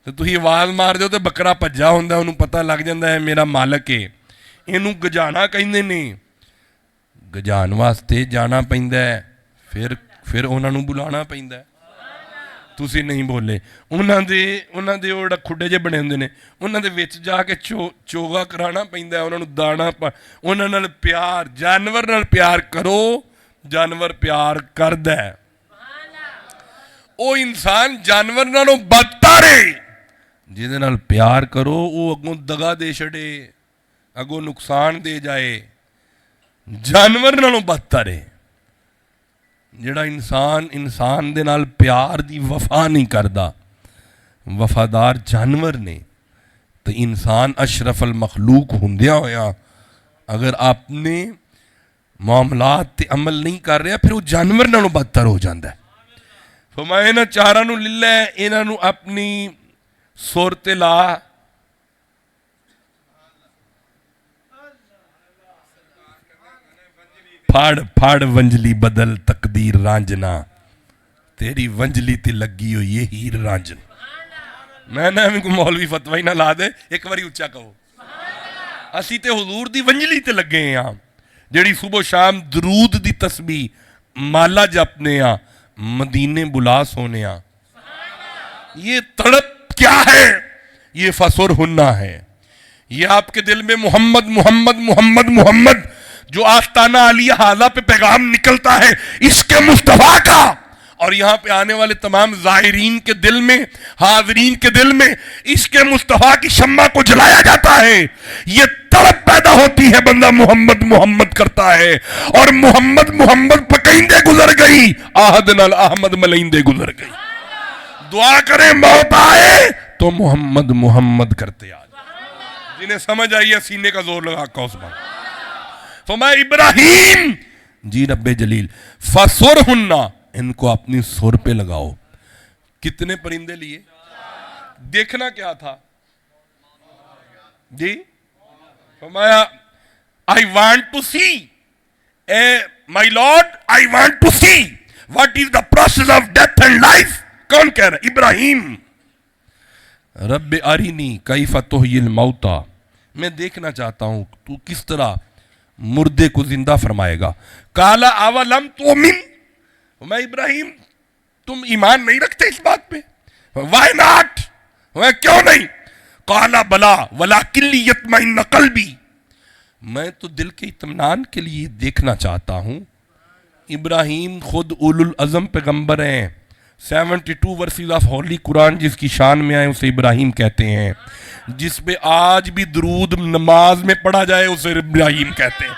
تو تسی آواز مار دیو تے بکرا پجا ہوندا, انہوں پتہ لگ جاندا ہے میرا مالک ہے. انہوں گجانا کہندے نے, گجان واسطے جانا پیندا ہے, پھر انہاں نو بلانا پیندا ہے. تسی نہیں بولے. انہاں دے اوڑا کھڈے جے بنے ہوندے نے, انہاں دے وچ جا کے چوگا کرانا پیندا ہے, انہاں نو دانا, انہاں نال پیار, جانور نال پیار کرو, جانور پیار کردا ہے. او انسان جانور نالوں بدتر ہے, جہدے نال پیار کرو او اگوں دگا دے چھڑے, اگوں نقصان دے جائے. جانور نالوں بدتر ہے جڑا انسان دے نال پیار دی وفا نہیں کردا. وفادار جانور نے, تو انسان اشرف المخلوق ہوندیا ہویا اگر اپنے معاملات تے عمل نہیں کر رہا, پھر وہ جانور نالوں بدتر ہو جاندہ ہے. فرمایا انہاں 4 نو للہ, انہاں نو اپنی صورت لا, پھاڑ ونجلی بدل تقدیر رانجنا, تیری ونجلی تے لگی ہو یہ ہیر رانجن. میں نے ہمیں کو مولوی فتوی نہ لا دے, ایک باری اچھا کہو. اسی تے حضور دی ونجلی تے لگے ہیں ہاں، جیڑی صبح شام درود دی تسبیح مالا جپنے ہاں، مدینے بلا سونے ہاں۔ یہ تڑپ کیا ہے؟ یہ فسر ہننا ہے۔ یہ آپ کے دل میں محمد محمد محمد محمد جو آستانہ علیہ حاضہ پہ پیغام نکلتا ہے اس کے مصطفیٰ کا، اور یہاں پہ آنے والے تمام زائرین کے دل میں، حاضرین کے دل میں اس کے مصطفیٰ کی شمع کو جلایا جاتا ہے، یہ تڑپ پیدا ہوتی ہے، بندہ محمد محمد کرتا ہے، اور محمد محمد پکیندے گزر گئی، آہد نال احمد ملائندے گزر گئی۔ دعا کریں موت آئے تو محمد محمد کرتے آ جائے۔ جنہیں سمجھ آئیے سینے کا زور لگا کا اس بات فرمایا ابراہیم جی رب جلیل فسر ہننا، ان کو اپنی سر پہ لگاؤ۔ کتنے پرندے لیے؟ دیکھنا کیا تھا جی؟ فرمایا I want to see my Lord, I want to see what is the process of death and life۔ کون کہہ رہا ہے؟ ابراہیم۔ رب ارینی کیف تحیی الموتى، میں دیکھنا چاہتا ہوں تو کس طرح مردے کو زندہ فرمائے گا۔ قال اولم تؤمن، میں ابراہیم تم ایمان نہیں رکھتے اس بات پہ؟ وائی ناٹ، کیوں نہیں؟ قال بلا ولکن لیطمئن قلبی، میں تو دل کے اطمینان کے لیے دیکھنا چاہتا ہوں۔ ابراہیم خود اولو العزم پیغمبر ہیں، 72 ورسز آف ہولی قرآن جس کی شان میں آئے اسے ابراہیم کہتے ہیں، جس پہ آج بھی درود نماز میں پڑھا جائے اسے ابراہیم کہتے ہیں،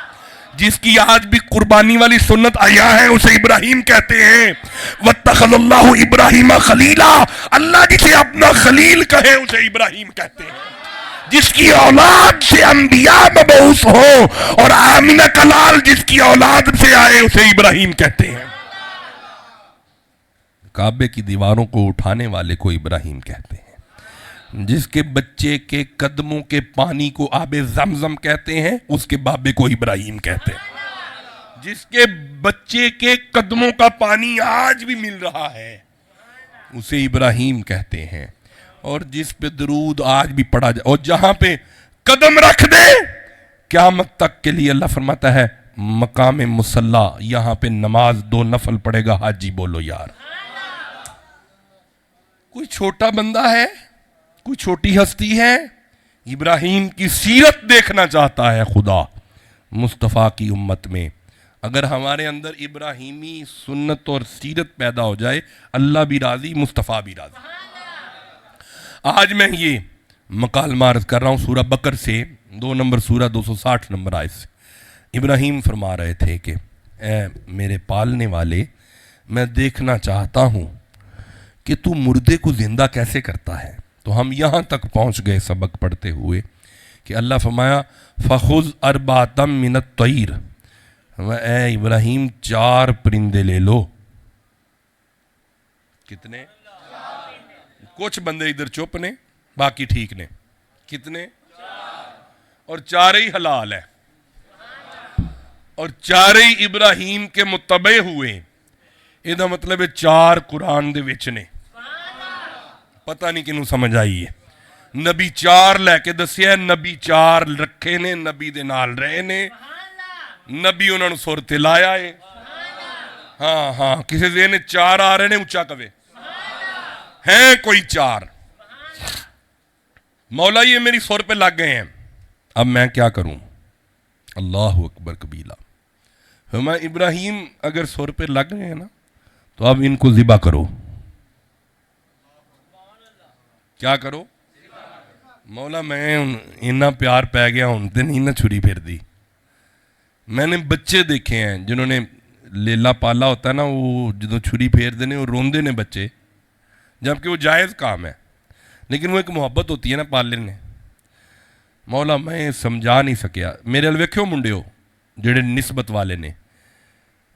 جس کی آج بھی قربانی والی سنت آیا ہے اسے ابراہیم کہتے ہیں۔ وَاتَّخَذَ اللَّهُ إِبْرَاهِيمَ خَلِيلًا، اللہ جسے اپنا خلیل کہے اسے ابراہیم کہتے ہیں، جس کی اولاد سے انبیاء مبعوث ہو، اور آمنہ کا لال جس کی اولاد سے آئے اسے ابراہیم کہتے ہیں۔ کعبے کی دیواروں کو اٹھانے والے کو ابراہیم کہتے ہیں، جس کے بچے کے قدموں کے پانی کو آب زمزم کہتے ہیں اس کے بابے کو ابراہیم کہتے ہیں، جس کے بچے کے قدموں کا پانی آج بھی مل رہا ہے اسے ابراہیم کہتے ہیں، اور جس پہ درود آج بھی پڑھا جائے، اور جہاں پہ قدم رکھ دے قیامت تک کے لیے اللہ فرماتا ہے مقام مصلی، یہاں پہ نماز 2 نفل پڑھے گا حاجی بولو یار۔ کوئی چھوٹا بندہ ہے، کوئی چھوٹی ہستی ہے، ابراہیم کی سیرت دیکھنا چاہتا ہے خدا مصطفیٰ کی امت میں۔ اگر ہمارے اندر ابراہیمی سنت اور سیرت پیدا ہو جائے اللہ بھی راضی، مصطفیٰ بھی راضی۔ آج میں یہ مکالمہ عرض کر رہا ہوں سورہ بقر سے، 2 نمبر سورہ 260 نمبر آیت سے۔ ابراہیم فرما رہے تھے کہ اے میرے پالنے والے، میں دیکھنا چاہتا ہوں کہ تو مردے کو زندہ کیسے کرتا ہے۔ تو ہم یہاں تک پہنچ گئے سبق پڑھتے ہوئے کہ اللہ فرمایا فَخُذْ أَرْبَعَةً مِّنَ الطَّيْرِ، اے ابراہیم 4 پرندے لے لو۔ کتنے؟ کچھ بندے ادھر چپ نے، باقی ٹھیک نے۔ کتنے؟ اور 4 ہی حلال ہے، اور 4 ہی ابراہیم کے متبع ہوئے۔ یہ مطلب ہے 4 قرآن دے وچ نے۔ پتہ نہیں کنوں سمجھ آئی ہے۔ نبی 4 لے کے دسیا، نبی 4 رکھے نے، نبی دے نال رہے نے، نبی انہوں نے سر تے لایا ہے۔ ہاں ہاں، کسی ذہن 4 آ رہے نے، اونچا کبے ہیں کوئی 4۔ مولا یہ میری سر پہ لگ گئے ہیں، اب میں کیا کروں؟ اللہ اکبر کبیرہ۔ ہمیں ابراہیم اگر سر پہ لگ گئے ہیں نا تو اب ان کو ذبح کرو۔ کیا کرو؟ مولا میں اتنا پیار پہ گیا ہوں تے نہیں نہ چھری پھر دی۔ میں نے بچے دیکھے ہیں جنہوں نے لیلا پالا ہوتا ہے نا، وہ جدوں چھری پھیر دینے وہ روندے نے بچے، جبکہ وہ جائز کام ہے، لیکن وہ ایک محبت ہوتی ہے نا پالنے نے۔ مولا میں سمجھا نہیں سکیا، میرے الویکھیو منڈے ہو جڑے نسبت والے نے،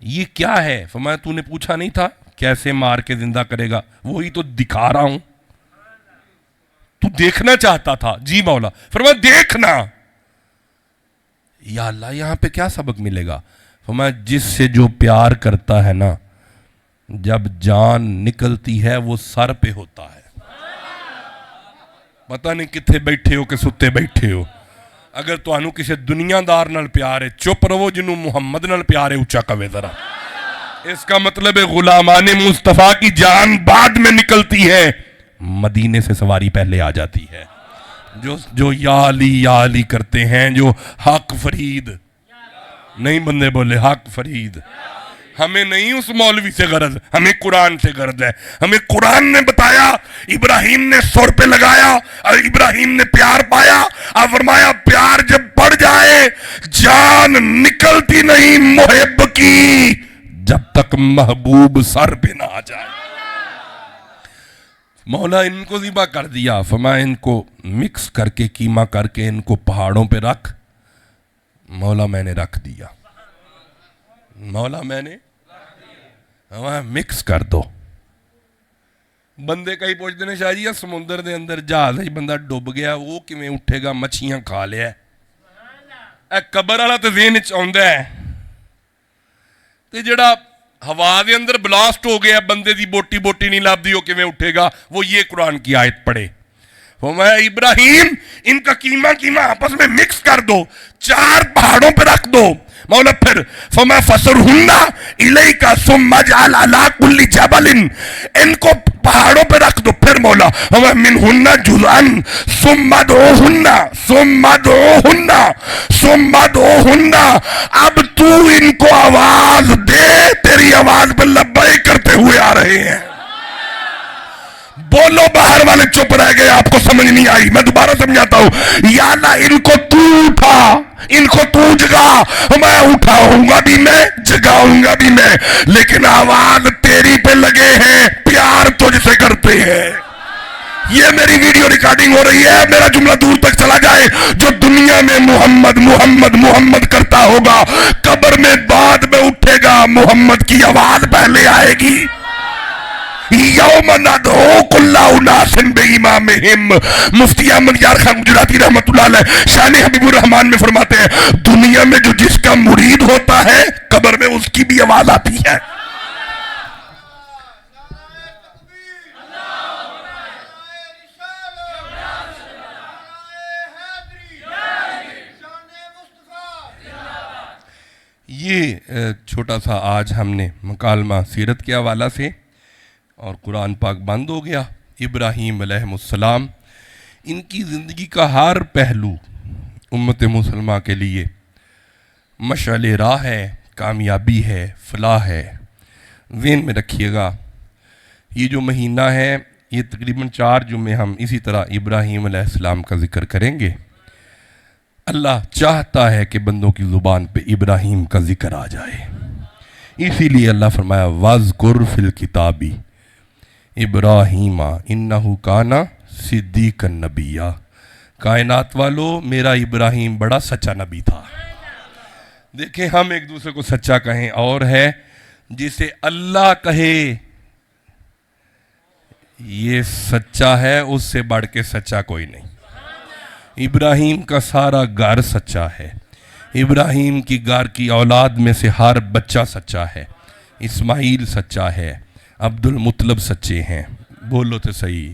یہ کیا ہے؟ فرمایا تو نے پوچھا نہیں تھا کیسے مار کے زندہ کرے گا؟ وہی تو دکھا رہا ہوں، تو دیکھنا چاہتا تھا۔ جی مولا۔ فرمایا دیکھنا۔ یا اللہ یہاں پہ کیا سبق ملے گا؟ فرمایا جس سے جو پیار کرتا ہے نا، جب جان نکلتی ہے وہ سر پہ ہوتا ہے۔ پتہ نہیں کتنے بیٹھے ہو کہ ستے بیٹھے ہو، اگر تانوں کسی دنیا دار نال پیار ہے چپ رہو، جنوں محمد نال پیار ہے اونچا کہے ذرا. اس کا مطلب ہے غلامان مصطفیٰ کی جان بعد میں نکلتی ہے، مدینے سے سواری پہلے آ جاتی ہے. جو یا علی کرتے ہیں، جو حق فرید نہیں بندے بولے حق فرید. ہمیں نہیں اس مولوی سے غرض، ہمیں قرآن سے غرض ہے. ہمیں قرآن نے بتایا، ابراہیم نے سر پہ لگایا اور ابراہیم نے پیار پایا اور فرمایا پیار جب بڑھ جائے جان نکلتی نہیں محب کی جب تک محبوب سر پہ نہ آ جائے. مولا ان کو ذبح کر دیا، فرمایا ان کو مکس کر کے قیمہ کر کے ان کو پہاڑوں پہ رکھ. مولا میں نے رکھ دیا، مولا میں نے مکس کر دو. بندے کئی پوچھتے ہیں شاہ جی سمندر دے اندر جہاز ہی بندہ ڈوب گیا وہ کیویں اٹھے گا، مچھیاں کھا لیا. اے قبر والا تے ذہن وچ آوندا ہے تے جڑا ہوا دے اندر بلاسٹ ہو گیا بندے دی بوٹی بوٹی نہیں لبدی وہ کیویں اٹھے گا. وہ یہ قرآن کی آیت پڑھے. فرمایا ابراہیم ان کا قیمہ آپس میں مکس کر دو، 4 پہاڑوں پہ رکھ دو. مولا پھر فرمایا فَسُرْهُنَّ إِلَيْكَ ثُمَّ اجْعَلْ عَلَىٰ كُلِّ جَبَلٍ، ان کو پہاڑوں پہ رکھ دو. پھر مولا فرمایا مِنْهُنَّ جُزْءًا ثُمَّ ادْعُوهُنَّ. اب تو ان کو آواز دے، تیری آواز پہ لبیک کرتے ہوئے آ رہے ہیں. بولو باہر والے چپ رہ گئے، آپ کو سمجھ نہیں آئی. میں دوبارہ سمجھاتا ہوں. یا اللہ ان کو تو اٹھا، ان کو تو جگا. میں اٹھاؤں گا بھی میں، جگاؤں گا بھی میں، لیکن آواز تیری پہ لگے ہیں، پیار تجھ سے کرتے ہیں. یہ میری ویڈیو ریکارڈنگ ہو رہی ہے، میرا جملہ دور تک چلا جائے. جو دنیا میں محمد محمد محمد کرتا ہوگا قبر میں بعد میں اٹھے گا، محمد کی آواز پہلے آئے گی. یوم ندعو کل اناس بامامہم. مفتی احمد یار خان گجراتی رحمت اللہ علیہ شان حبیب الرحمان میں فرماتے ہیں دنیا میں جو جس کا مرید ہوتا ہے قبر میں اس کی بھی آواز آتی ہے. یہ چھوٹا سا آج ہم نے مکالمہ سیرت کے حوالہ سے اور قرآن پاک بند ہو گیا. ابراہیم علیہ السلام ان کی زندگی کا ہر پہلو امت مسلمہ کے لیے مشعل راہ ہے، کامیابی ہے، فلاح ہے. ذہن میں رکھیے گا یہ جو مہینہ ہے یہ تقریباً 4 جمعے ہم اسی طرح ابراہیم علیہ السلام کا ذکر کریں گے. اللہ چاہتا ہے کہ بندوں کی زبان پہ ابراہیم کا ذکر آ جائے، اسی لیے اللہ فرمایا وَاذْكُرْ فِي الْكِتَابِ ابراہیم انہو کانا صدیقا نبیہ. کائنات والو میرا ابراہیم بڑا سچا نبی تھا. دیکھیں ہم ایک دوسرے کو سچا کہیں اور ہے جسے اللہ کہے یہ سچا ہے، اس سے بڑھ کے سچا کوئی نہیں. ابراہیم کا سارا گھر سچا ہے، ابراہیم کی گھر کی اولاد میں سے ہر بچہ سچا ہے. اسماعیل سچا ہے، عبد المطلب سچے ہیں، بولو تو صحیح،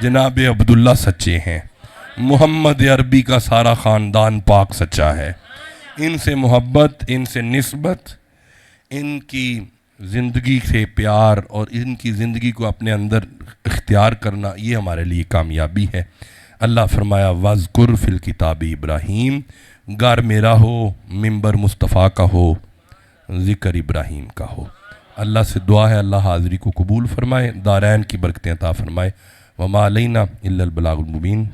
جناب عبداللہ سچے ہیں، محمد عربی کا سارا خاندان پاک سچا ہے. ان سے محبت، ان سے نسبت، ان کی زندگی سے پیار اور ان کی زندگی کو اپنے اندر اختیار کرنا یہ ہمارے لیے کامیابی ہے. اللہ فرمایا وَاذْكُرْ فِي الْكِتَابِ ابراہیم. گھر میرا ہو، ممبر مصطفیٰ کا ہو، ذکر ابراہیم کا ہو. اللہ سے دعا ہے اللہ حاضری کو قبول فرمائے، دارین کی برکتیں عطا فرمائے. وَمَا عَلَيْنَا إِلَّا الْبَلَاغُ الْمُبِينُ.